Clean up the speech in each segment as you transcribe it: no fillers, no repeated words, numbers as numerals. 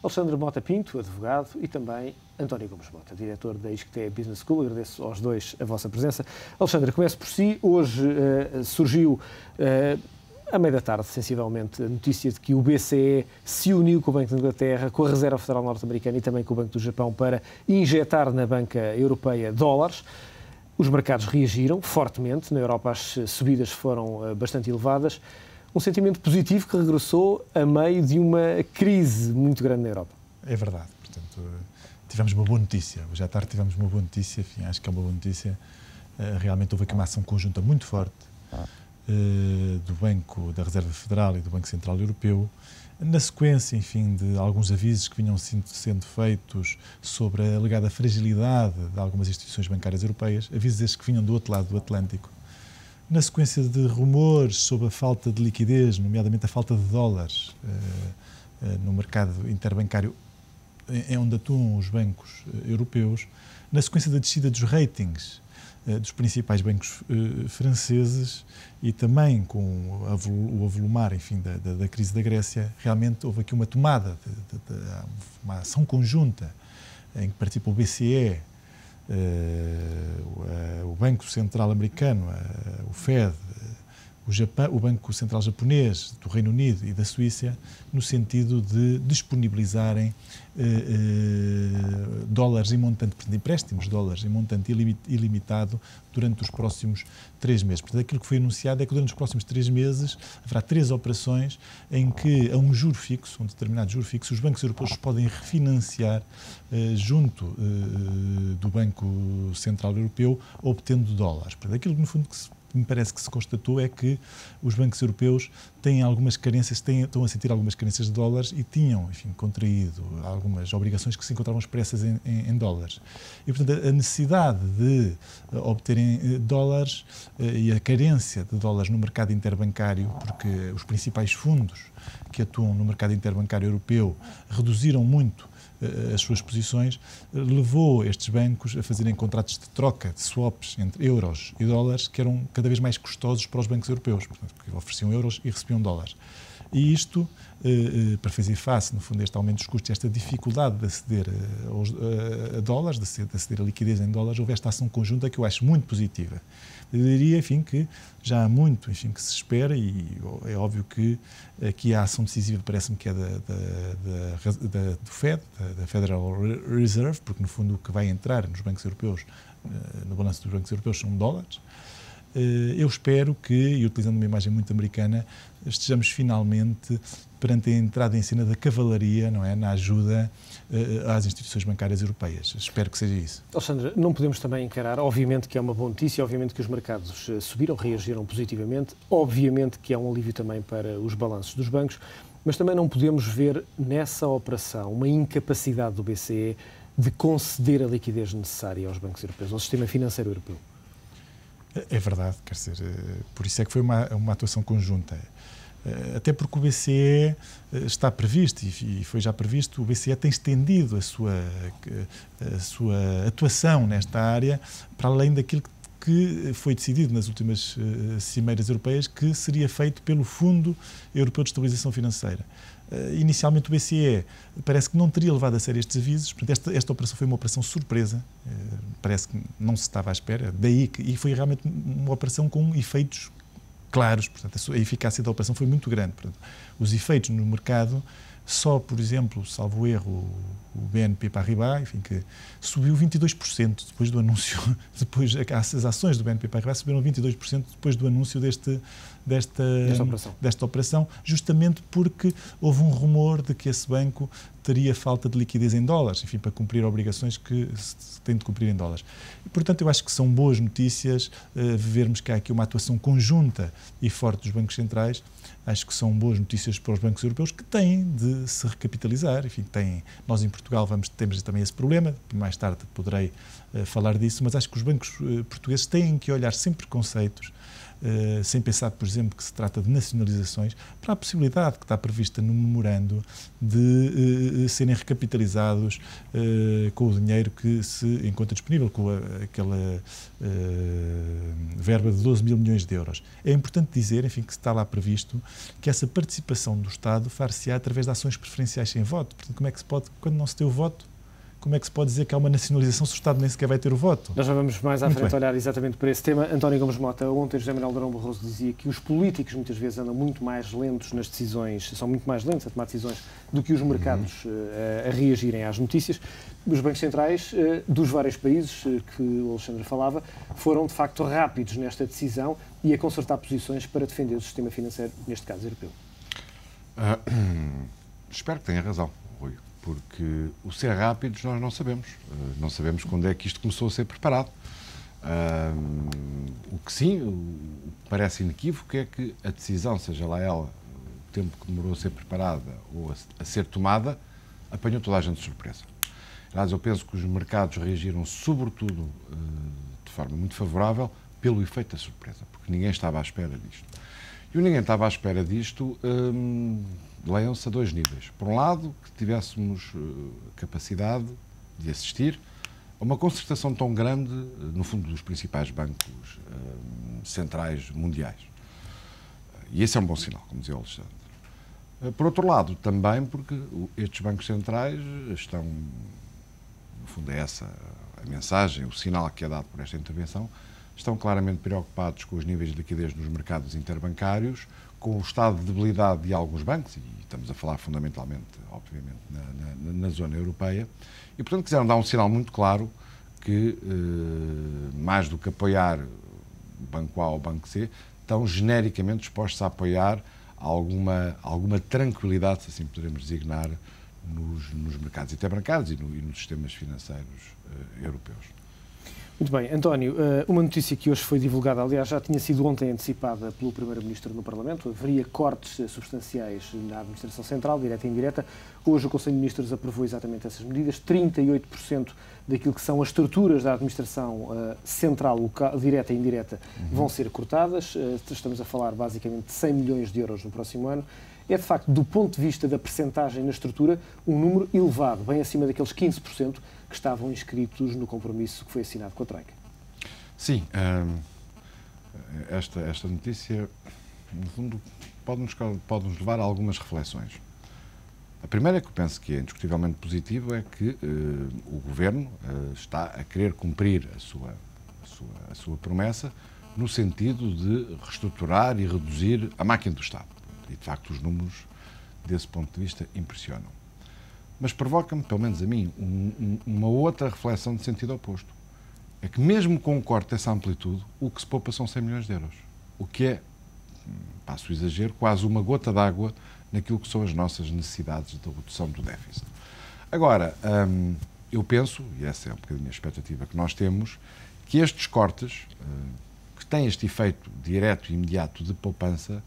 Alexandre Mota Pinto, advogado, e também António Gomes Mota, diretor da ISCTE Business School. Agradeço aos dois a vossa presença. Alexandre, começo por si. Hoje surgiu, à meia da tarde, sensivelmente, a notícia de que o BCE se uniu com o Banco de Inglaterra, com a Reserva Federal Norte-Americana e também com o Banco do Japão para injetar na banca europeia dólares. Os mercados reagiram fortemente. Na Europa as subidas foram bastante elevadas. Um sentimento positivo que regressou a meio de uma crise muito grande na Europa. É verdade. Portanto, tivemos uma boa notícia. Hoje à tarde tivemos uma boa notícia. Enfim, acho que é uma boa notícia. Realmente houve aqui uma ação conjunta muito forte do Banco da Reserva Federal e do Banco Central Europeu, na sequência, enfim, de alguns avisos que vinham sendo feitos sobre a alegada fragilidade de algumas instituições bancárias europeias, avisos estes que vinham do outro lado do Atlântico, na sequência de rumores sobre a falta de liquidez, nomeadamente a falta de dólares no mercado interbancário em onde atuam os bancos europeus, na sequência da descida dos ratings dos principais bancos franceses e também com o avolumar, enfim, da crise da Grécia, realmente houve aqui uma tomada, uma ação conjunta em que participam o BCE, o Banco Central Americano, o Fed, o Banco Central Japonês, do Reino Unido e da Suíça, no sentido de disponibilizarem dólares em montante, portanto, empréstimos dólares em montante ilimitado durante os próximos 3 meses. Portanto, aquilo que foi anunciado é que durante os próximos 3 meses haverá 3 operações em que, a um juro fixo, um determinado juro fixo, os bancos europeus podem refinanciar junto do Banco Central Europeu, obtendo dólares. Portanto, aquilo que, no fundo, me parece que se constatou é que os bancos europeus têm algumas carências, estão a sentir algumas carências de dólares e tinham, enfim, contraído algumas obrigações que se encontravam expressas em dólares. E, portanto, a necessidade de obterem dólares e a carência de dólares no mercado interbancário, porque os principais fundos que atuam no mercado interbancário europeu reduziram muito as suas posições, levou estes bancos a fazerem contratos de troca, de swaps entre euros e dólares, que eram cada vez mais custosos para os bancos europeus, portanto, porque ofereciam euros e recebiam dólares. E isto, para fazer face, no fundo, a este aumento dos custos, esta dificuldade de aceder a dólares, de aceder a liquidez em dólares, houve esta ação conjunta que eu acho muito positiva. Eu diria, enfim, que já há muito, enfim, que se espera, e é óbvio que aqui a ação decisiva parece-me que é do Fed, da Federal Reserve, porque no fundo o que vai entrar nos bancos europeus, no balanço dos bancos europeus, são dólares. Eu espero que, e utilizando uma imagem muito americana, estejamos finalmente perante a entrada em cena da cavalaria, não é, na ajuda às instituições bancárias europeias. Espero que seja isso. Alexandre, não podemos também encarar, obviamente que é uma boa notícia, obviamente que os mercados subiram, reagiram positivamente, obviamente que é um alívio também para os balanços dos bancos, mas também não podemos ver nessa operação uma incapacidade do BCE de conceder a liquidez necessária aos bancos europeus, ao sistema financeiro europeu. É verdade, quer dizer, por isso é que foi uma atuação conjunta. Até porque o BCE está previsto, e foi já previsto, o BCE tem estendido a sua atuação nesta área para além daquilo que foi decidido nas últimas cimeiras europeias, que seria feito pelo Fundo Europeu de Estabilização Financeira. Inicialmente o BCE parece que não teria levado a sério estes avisos, portanto esta operação foi uma operação surpresa, parece que não se estava à espera, e foi realmente uma operação com efeitos claros, portanto a eficácia da operação foi muito grande. Portanto, os efeitos no mercado, só, por exemplo, salvo erro, o BNP Paribas, enfim, que subiu 22% depois do anúncio, as ações do BNP Paribas subiram 22% depois do anúncio desta operação, justamente porque houve um rumor de que esse banco teria falta de liquidez em dólares, enfim, para cumprir obrigações que se tem de cumprir em dólares. E, portanto, eu acho que são boas notícias vermos que há aqui uma atuação conjunta e forte dos bancos centrais. Acho que são boas notícias para os bancos europeus, que têm de se recapitalizar. Enfim, nós em Portugal temos também esse problema, mais tarde poderei falar disso, mas acho que os bancos portugueses têm que olhar sem preconceitos sem pensar, por exemplo, que se trata de nacionalizações, para a possibilidade que está prevista no memorando de serem recapitalizados com o dinheiro que se encontra disponível, com aquela verba de 12 mil milhões de euros. É importante dizer, enfim, que está lá previsto que essa participação do Estado far-se-á através de ações preferenciais sem voto. Portanto, como é que se pode, quando não se tem o voto, como é que se pode dizer que há uma nacionalização se o Estado nem sequer vai ter o voto? Nós já vamos mais à frente olhar exatamente para esse tema. António Gomes Mota, ontem José Manuel Durão Barroso dizia que os políticos muitas vezes andam muito mais lentos nas decisões, são muito mais lentos a tomar decisões do que os mercados a reagirem às notícias. Os bancos centrais dos vários países que o Alexandre falava foram de facto rápidos nesta decisão e a concertar posições para defender o sistema financeiro, neste caso europeu. Espero que tenha razão, Rui. Porque o ser rápidos nós não sabemos. Não sabemos quando é que isto começou a ser preparado. O que sim, o que parece inequívoco é que a decisão, seja lá ela, o tempo que demorou a ser preparada ou a ser tomada, apanhou toda a gente de surpresa. Aliás, eu penso que os mercados reagiram sobretudo de forma muito favorável pelo efeito da surpresa, porque ninguém estava à espera disto. E o ninguém estava à espera disto, leiam-se a dois níveis. Por um lado, que tivéssemos capacidade de assistir a uma concertação tão grande, no fundo, dos principais bancos centrais mundiais. E esse é um bom sinal, como dizia o Alexandre. Por outro lado, também porque estes bancos centrais estão, no fundo é essa a mensagem, o sinal que é dado por esta intervenção, estão claramente preocupados com os níveis de liquidez nos mercados interbancários, com o estado de debilidade de alguns bancos, e estamos a falar fundamentalmente, obviamente, na zona europeia, e, portanto, quiseram dar um sinal muito claro que, mais do que apoiar o Banco A ou o Banco C, estão genericamente dispostos a apoiar alguma tranquilidade, se assim poderemos designar, nos mercados interbancários e nos sistemas financeiros europeus. Muito bem. António, uma notícia que hoje foi divulgada, aliás, já tinha sido ontem antecipada pelo Primeiro-Ministro no Parlamento, haveria cortes substanciais na Administração Central, direta e indireta. Hoje o Conselho de Ministros aprovou exatamente essas medidas. 38% daquilo que são as estruturas da Administração Central, local, direta e indireta, vão ser cortadas. Estamos a falar basicamente de 100 milhões de euros no próximo ano. É, de facto, do ponto de vista da percentagem na estrutura, um número elevado, bem acima daqueles 15% que estavam inscritos no compromisso que foi assinado com a Troika. Sim, esta notícia, no fundo, pode-nos levar a algumas reflexões. A primeira que eu penso que é indiscutivelmente positivo é que o Governo está a querer cumprir a sua promessa no sentido de reestruturar e reduzir a máquina do Estado. E, de facto, os números, desse ponto de vista, impressionam. Mas provoca-me, pelo menos a mim, uma outra reflexão de sentido oposto. É que, mesmo com um corte dessa amplitude, o que se poupa são 100 milhões de euros. O que é, passo o exagero, quase uma gota d'água naquilo que são as nossas necessidades de redução do déficit. Agora, eu penso, e essa é um bocadinho a expectativa que nós temos, que estes cortes, que têm este efeito direto e imediato de poupança,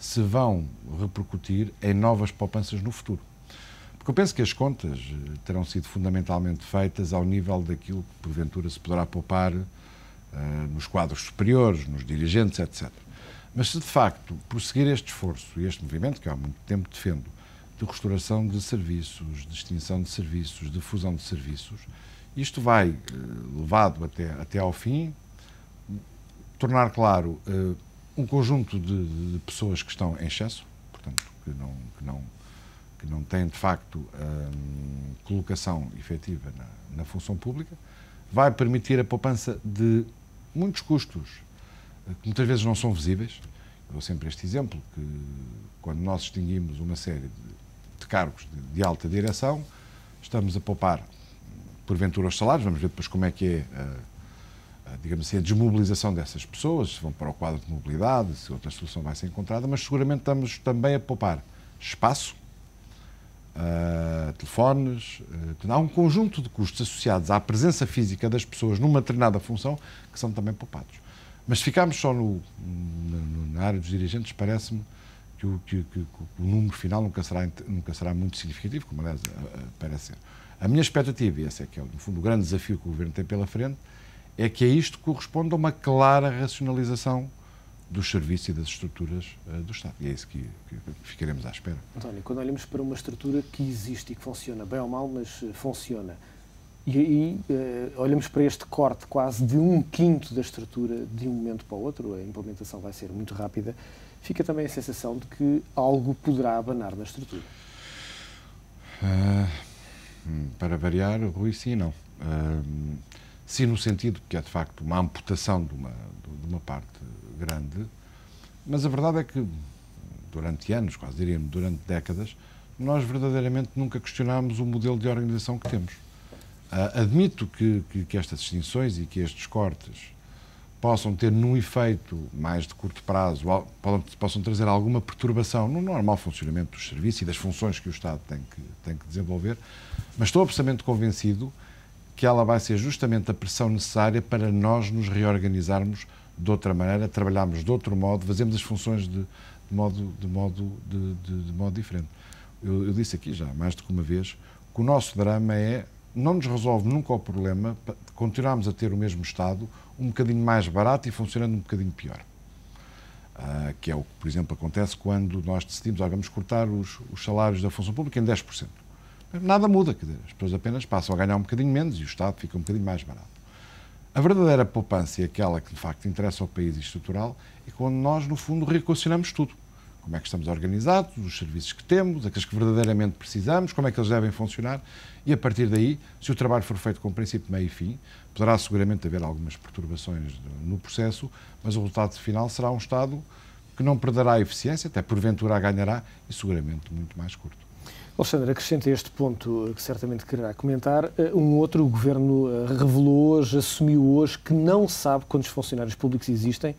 se vão repercutir em novas poupanças no futuro. Porque eu penso que as contas terão sido fundamentalmente feitas ao nível daquilo que, porventura, se poderá poupar nos quadros superiores, nos dirigentes, etc. Mas se, de facto, prosseguir este esforço e este movimento, que eu há muito tempo defendo, de restauração de serviços, de extinção de serviços, de fusão de serviços, isto vai, levado até ao fim, tornar claro um conjunto de pessoas que estão em excesso, portanto, que não têm, de facto, colocação efetiva na função pública, vai permitir a poupança de muitos custos, que muitas vezes não são visíveis. Eu dou sempre este exemplo, que quando nós extinguimos uma série de cargos de alta direção, estamos a poupar, porventura, os salários, vamos ver depois como é que é digamos assim, a desmobilização dessas pessoas, se vão para o quadro de mobilidade, se outra solução vai ser encontrada, mas seguramente estamos também a poupar espaço, telefones, há um conjunto de custos associados à presença física das pessoas numa determinada função que são também poupados. Mas se ficarmos só na área dos dirigentes, parece-me que o número final nunca será muito significativo, como aliás parece ser. A minha expectativa, e esse é que é, no fundo, o grande desafio que o Governo tem pela frente, é que a isto corresponda a uma clara racionalização dos serviços e das estruturas do Estado. E é isso que ficaremos à espera. António, quando olhamos para uma estrutura que existe e que funciona, bem ou mal, mas funciona, e olhamos para este corte quase de 1/5 da estrutura de um momento para o outro, a implementação vai ser muito rápida, fica também a sensação de que algo poderá abanar na estrutura. Para variar, Rui, sim e não. Sim, no sentido que é de facto uma amputação de uma parte grande, mas a verdade é que durante anos, quase diríamos durante décadas, nós verdadeiramente nunca questionámos o modelo de organização que temos. Admito que estas extinções e que estes cortes possam ter num efeito mais de curto prazo, possam trazer alguma perturbação no normal funcionamento dos serviços e das funções que o Estado tem que desenvolver, mas estou absolutamente convencido que ela vai ser justamente a pressão necessária para nós nos reorganizarmos de outra maneira, trabalharmos de outro modo, fazermos as funções de modo diferente. Eu disse aqui já, mais do que uma vez, que o nosso drama não nos resolve nunca o problema, continuamos a ter o mesmo Estado, um bocadinho mais barato e funcionando um bocadinho pior. Que é o que, por exemplo, acontece quando nós decidimos, vamos cortar os salários da função pública em 10%. Nada muda, quer dizer, as pessoas apenas passam a ganhar um bocadinho menos e o Estado fica um bocadinho mais barato. A verdadeira poupança é aquela que, de facto, interessa ao país e estrutural, é quando nós, no fundo, reequacionamos tudo. Como é que estamos organizados, os serviços que temos, aqueles que verdadeiramente precisamos, como é que eles devem funcionar, e a partir daí, se o trabalho for feito com princípio, meio e fim, poderá seguramente haver algumas perturbações no processo, mas o resultado final será um Estado que não perderá a eficiência, até porventura a ganhará, e seguramente muito mais curto. Alexandre, acrescenta este ponto que certamente quererá comentar. Um outro, o Governo revelou hoje, assumiu hoje, que não sabe quantos funcionários públicos existem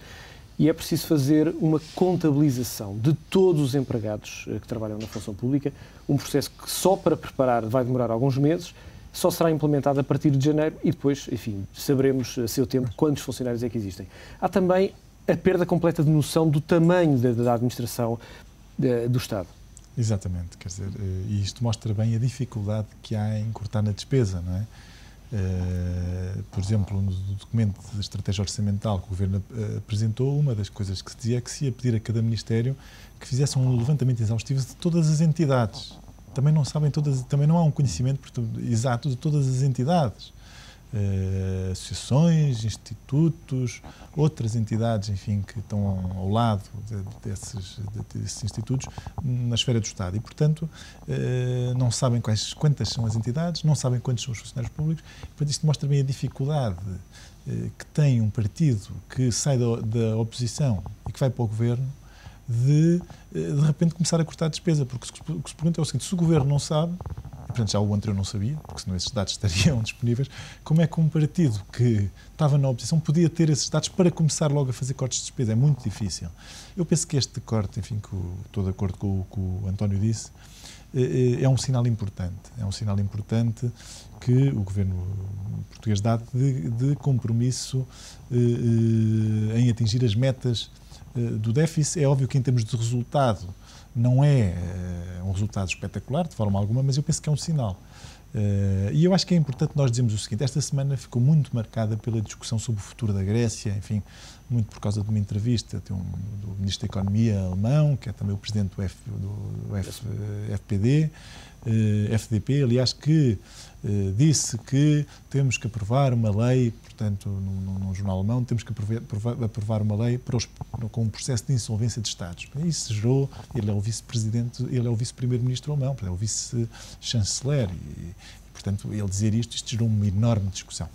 e é preciso fazer uma contabilização de todos os empregados que trabalham na função pública, um processo que só para preparar vai demorar alguns meses, só será implementado a partir de janeiro e depois, enfim, saberemos a seu tempo quantos funcionários é que existem. Há também a perda completa de noção do tamanho da administração do Estado. Exatamente, quer dizer, e isto mostra bem a dificuldade que há em cortar na despesa, não é? Por exemplo, no documento de estratégia orçamental que o Governo apresentou, uma das coisas que se dizia é que se ia pedir a cada Ministério que fizesse um levantamento exaustivo de todas as entidades. Também não sabem todas, também não há um conhecimento exato de todas as entidades. Associações, institutos, outras entidades, enfim, que estão ao lado desses institutos na esfera do Estado e, portanto, não sabem quantas são as entidades, não sabem quantos são os funcionários públicos. Portanto, isto mostra bem a dificuldade que tem um partido que sai da oposição e que vai para o Governo de repente começar a cortar a despesa, porque o que se pergunta é o seguinte: se o Governo não sabe, portanto, já o anterior não sabia, porque senão esses dados estariam disponíveis, como é que um partido que estava na oposição podia ter esses dados para começar logo a fazer cortes de despesa? É muito difícil. Eu penso que este corte, enfim, estou de acordo com o que o António disse, é um sinal importante. É um sinal importante que o Governo português dá de compromisso em atingir as metas do déficit. É óbvio que em termos de resultado não é um resultado espetacular, de forma alguma, mas eu penso que é um sinal. E eu acho que é importante nós dizermos o seguinte: esta semana ficou muito marcada pela discussão sobre o futuro da Grécia, enfim, muito por causa de uma entrevista do Ministro da Economia alemão, que é também o Presidente do FDP, aliás, que disse que temos que aprovar uma lei, portanto, num jornal alemão, temos que aprovar uma lei com um processo de insolvência de Estados. Isso gerou, ele é o vice-presidente, ele é o vice-primeiro-ministro alemão, é o vice-chanceler, e, portanto, ele dizer isto gerou uma enorme discussão.